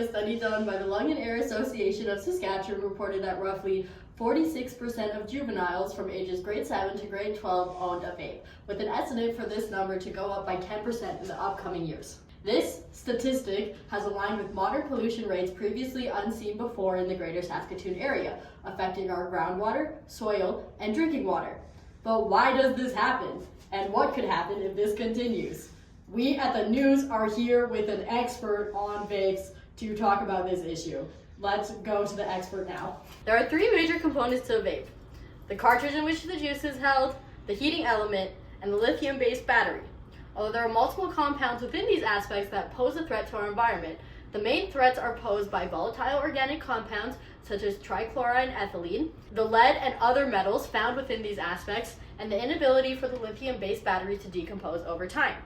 a study done by the Lung and Air Association of Saskatchewan reported that roughly 46% of juveniles from ages grade 7 to grade 12 owned a vape, with an estimate for this number to go up by 10% in the upcoming years. This statistic has aligned with modern pollution rates previously unseen before in the greater Saskatoon area, affecting our groundwater, soil, and drinking water. But why does this happen? And what could happen if this continues? We at the news are here with an expert on vapes to talk about this issue. Let's go to the expert now. There are three major components to a vape: the cartridge in which the juice is held, the heating element, and the lithium-based battery. Although there are multiple compounds within these aspects that pose a threat to our environment, the main threats are posed by volatile organic compounds such as trichloride and ethylene, the lead and other metals found within these aspects, and the inability for the lithium-based battery to decompose over time.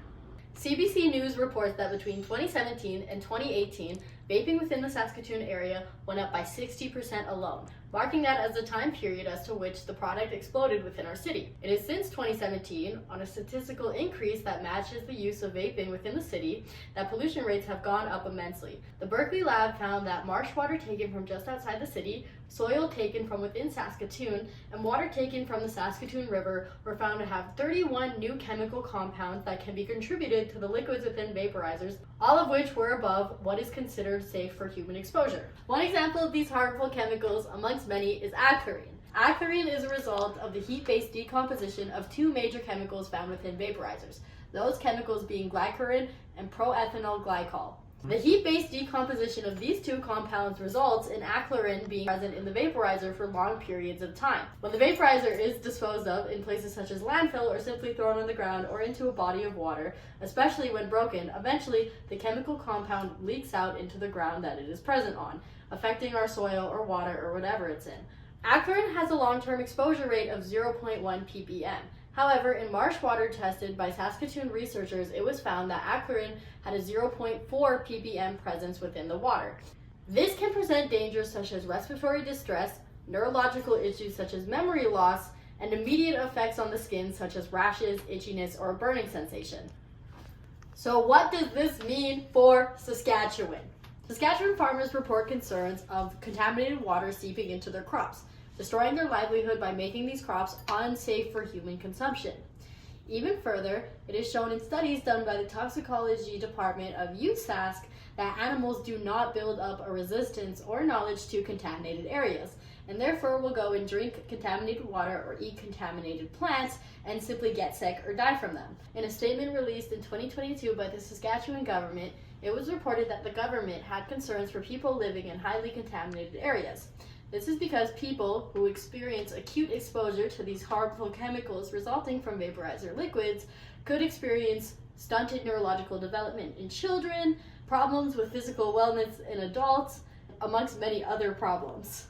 CBC News reports that between 2017 and 2018, vaping within the Saskatoon area went up by 60% alone, marking that as the time period as to which the product exploded within our city. It is since 2017, on a statistical increase that matches the use of vaping within the city, that pollution rates have gone up immensely. The Berkeley lab found that marsh water taken from just outside the city, soil taken from within Saskatoon, and water taken from the Saskatoon River were found to have 31 new chemical compounds that can be contributed to the liquids within vaporizers, all of which were above what is considered safe for human exposure. One example of these harmful chemicals, amongst many, is achlorine. Achlorine is a result of the heat-based decomposition of two major chemicals found within vaporizers, those chemicals being glycerin and proethanol glycol. The heat-based decomposition of these two compounds results in achlorine being present in the vaporizer for long periods of time. When the vaporizer is disposed of in places such as landfill or simply thrown on the ground or into a body of water, especially when broken, eventually the chemical compound leaks out into the ground that it is present on, affecting our soil or water or whatever it's in. Achlorine has a long-term exposure rate of 0.1 ppm. However, in marsh water tested by Saskatoon researchers, it was found that achlorine had a 0.4 ppm presence within the water. This can present dangers such as respiratory distress, neurological issues such as memory loss, and immediate effects on the skin such as rashes, itchiness, or a burning sensation. So what does this mean for Saskatchewan? Saskatchewan farmers report concerns of contaminated water seeping into their crops, destroying their livelihood by making these crops unsafe for human consumption. Even further, it is shown in studies done by the toxicology department of USask that animals do not build up a resistance or knowledge to contaminated areas, and therefore will go and drink contaminated water or eat contaminated plants and simply get sick or die from them. In a statement released in 2022 by the Saskatchewan government, it was reported that the government had concerns for people living in highly contaminated areas. This is because people who experience acute exposure to these harmful chemicals resulting from vaporizer liquids could experience stunted neurological development in children, problems with physical wellness in adults, amongst many other problems.